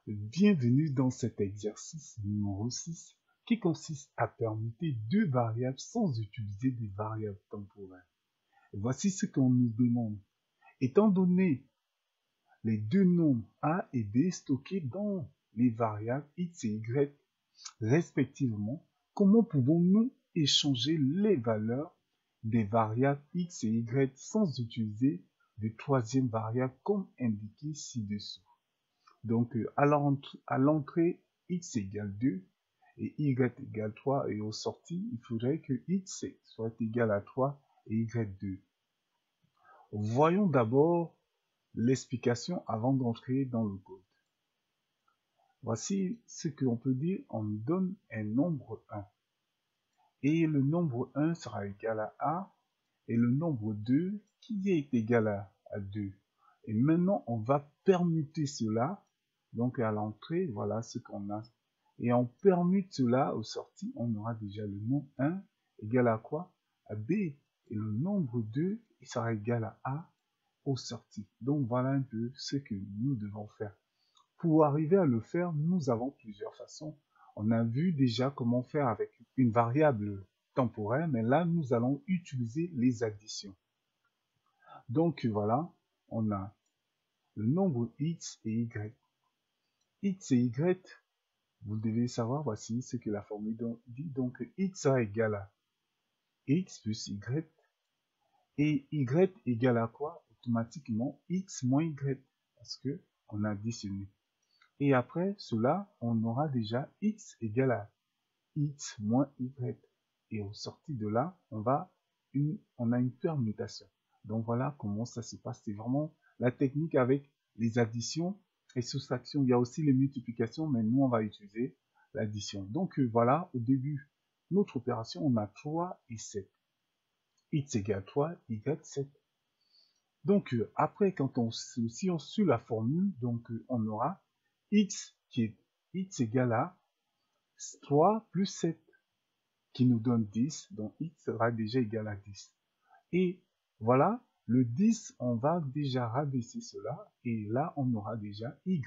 Bienvenue dans cet exercice numéro 6 qui consiste à permuter deux variables sans utiliser des variables temporelles. Voici ce qu'on nous demande. Étant donné les deux nombres a et b stockés dans les variables x et y respectivement, comment pouvons-nous échanger les valeurs des variables x et y sans utiliser de troisième variable comme indiqué ci-dessous? Donc, à l'entrée, x égale 2 et y égale 3. Et aux sorties, il faudrait que x soit égal à 3 et y 2. Voyons d'abord l'explication avant d'entrer dans le code. Voici ce qu'on peut dire. On nous donne un nombre 1. Et le nombre 1 sera égal à A. Et le nombre 2 qui est égal à 2. Et maintenant, on va permuter cela. Donc à l'entrée, voilà ce qu'on a. Et on permute cela aux sorties, on aura déjà le nombre 1 égal à quoi? À B. Et le nombre 2, il sera égal à A aux sorties. Donc voilà un peu ce que nous devons faire. Pour arriver à le faire, nous avons plusieurs façons. On a vu déjà comment faire avec une variable temporaire, mais là, nous allons utiliser les additions. Donc voilà, on a le nombre x et y. X et y, vous devez savoir, voici ce que la formule dit. Donc, x sera égal à x plus y. Et y égale à quoi? Automatiquement, x moins y. Parce que on a additionné. Et après cela, on aura déjà x égale à x moins y. Et au sorti de là, on a une permutation. Donc voilà comment ça se passe. C'est vraiment la technique avec les additions et soustractions. Il y a aussi les multiplications, mais nous, on va utiliser l'addition. Donc voilà, au début, notre opération, on a 3 et 7. X égale 3, y 7. Donc après, si on suit la formule, donc on aura x qui est x égale à 3 plus 7 qui nous donne 10. Donc x sera déjà égal à 10. Et voilà, le 10, on va déjà rabaisser cela. Et là, on aura déjà y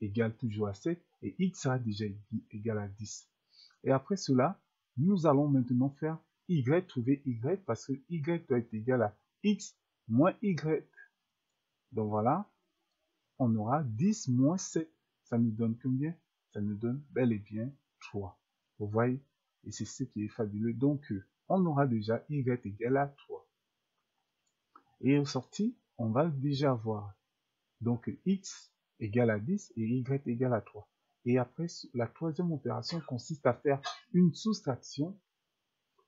égale toujours à 7. Et x sera déjà égal à 10. Et après cela, nous allons maintenant faire y, trouver y, parce que y doit être égal à x moins y. Donc voilà, on aura 10 moins 7. Ça nous donne combien? Ça nous donne bel et bien 3. Vous voyez? Et c'est ce qui est fabuleux. Donc, on aura déjà y égale à 3. Et au sorti, on va déjà avoir donc x égale à 10 et y égale à 3. Et après, la troisième opération consiste à faire une soustraction.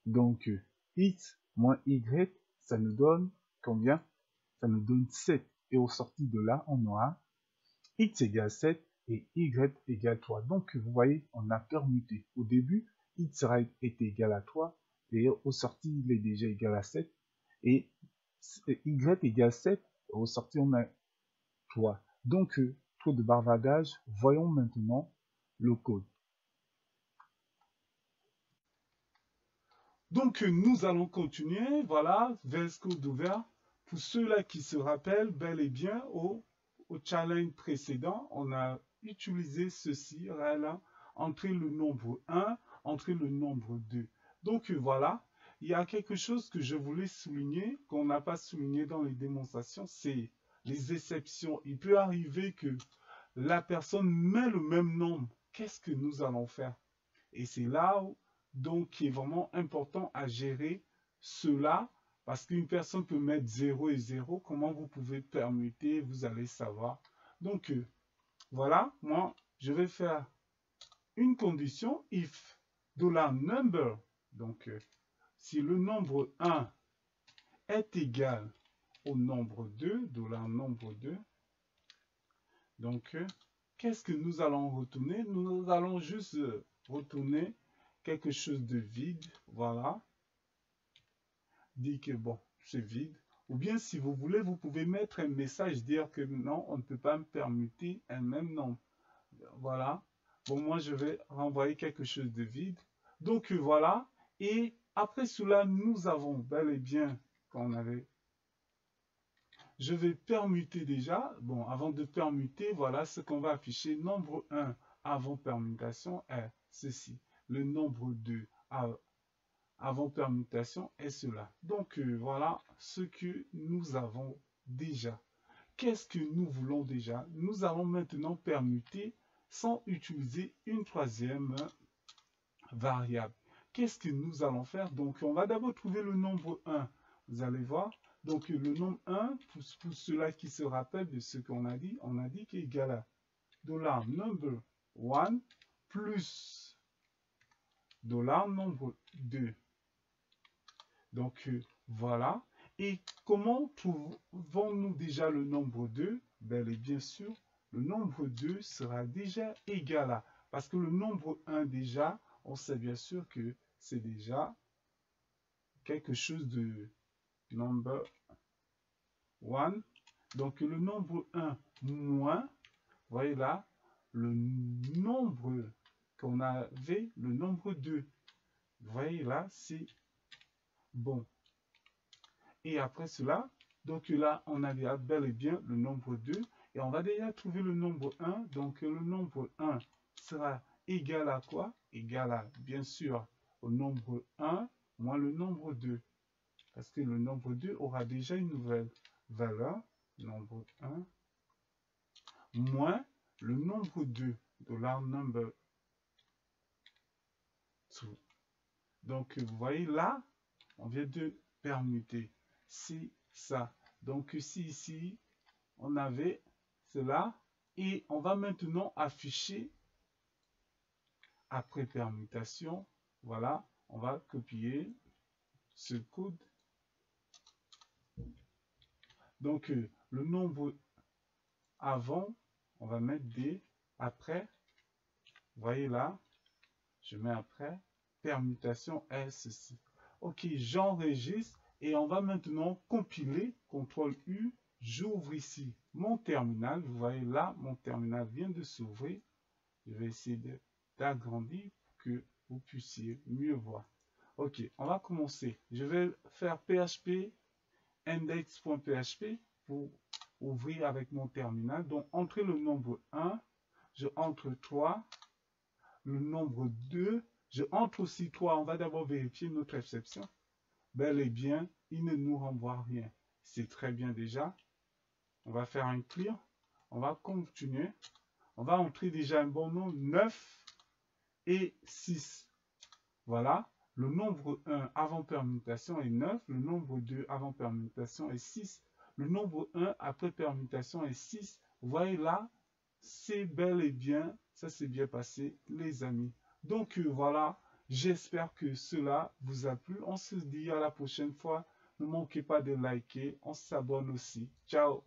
Donc, x moins y, ça nous donne combien? Ça nous donne 7. Et au sorti de là, on aura x égale 7 et y égale 3. Donc, vous voyez, on a permuté. Au début, x sera été égal à 3 et au sorti, il est déjà égal à 7. Et y égale 7, et au sorti, on a 3. Donc, trop de bavardage, voyons maintenant le code. Donc, nous allons continuer, voilà, VS Code ouvert. Pour ceux-là qui se rappellent bel et bien, au challenge précédent, on a utilisé ceci, là, entrer le nombre 1, entrer le nombre 2. Donc, voilà, il y a quelque chose que je voulais souligner, qu'on n'a pas souligné dans les démonstrations, c'est les exceptions. Il peut arriver que la personne met le même nombre. Qu'est-ce que nous allons faire? Et c'est là où, donc, qui est vraiment important à gérer cela, parce qu'une personne peut mettre 0 et 0. Comment vous pouvez permuter, vous allez savoir. Donc, voilà, moi, je vais faire une condition, if $number. Donc, si le nombre 1 est égal au nombre 2, $nombre 2, donc, qu'est-ce que nous allons retourner? Nous allons juste retourner quelque chose de vide, voilà. Dit que bon, c'est vide. Ou bien si vous voulez, vous pouvez mettre un message, dire que non, on ne peut pas me permuter un même nombre. Voilà. Bon, moi, je vais renvoyer quelque chose de vide. Donc, voilà. Et après cela, nous avons bel et bien, quand on avait je vais permuter déjà. Bon, avant de permuter, voilà ce qu'on va afficher. Nombre 1 avant permutation est ceci. Le nombre 2 avant permutation est cela. Donc, voilà ce que nous avons déjà. Qu'est-ce que nous voulons déjà? Nous allons maintenant permuter sans utiliser une troisième variable. Qu'est-ce que nous allons faire? Donc, on va d'abord trouver le nombre 1. Vous allez voir. Donc, le nombre 1, pour ceux-là qui se rappellent de ce qu'on a dit qu'il est égal à $number1 plus $number 2. Donc, voilà. Et comment trouvons-nous déjà le nombre 2? Bel et bien sûr, le nombre 2 sera déjà égal à... Parce que le nombre 1 déjà, on sait bien sûr que c'est déjà quelque chose de number 1. Donc, le nombre 1 moins, vous voyez là, le nombre qu'on avait, le nombre 2. Vous voyez là, c'est bon. Et après cela, donc là, on a déjà bel et bien le nombre 2. Et on va déjà trouver le nombre 1. Donc, le nombre 1 sera égal à quoi? Égal à, bien sûr, au nombre 1 moins le nombre 2. Parce que le nombre 2 aura déjà une nouvelle valeur. Nombre 1 moins le nombre 2. $number 2. Donc, vous voyez là, on vient de permuter. C'est ça. Donc, ici, on avait cela. Et on va maintenant afficher après permutation. Voilà, on va copier ce code. Donc, le nombre avant, on va mettre des après. Vous voyez là, je mets après. Permutation est ceci. Ok, j'enregistre et on va maintenant compiler. CTRL U, j'ouvre ici mon terminal. Vous voyez là, mon terminal vient de s'ouvrir. Je vais essayer d'agrandir pour que vous puissiez mieux voir. Ok, on va commencer. Je vais faire PHP index.php pour ouvrir avec mon terminal. Donc, entrez le nombre 1, je entre 3, le nombre 2, je entre aussi 3. On va d'abord vérifier notre exception. Bel et bien, il ne nous renvoie rien. C'est très bien déjà. On va faire un clear. On va continuer. On va entrer déjà un bon nombre, 9 et 6. Voilà. Le nombre 1 avant permutation est 9. Le nombre 2 avant permutation est 6. Le nombre 1 après permutation est 6. Vous voyez là, c'est bel et bien, ça s'est bien passé, les amis. Donc voilà, j'espère que cela vous a plu. On se dit à la prochaine fois. Ne manquez pas de liker, on s'abonne aussi. Ciao!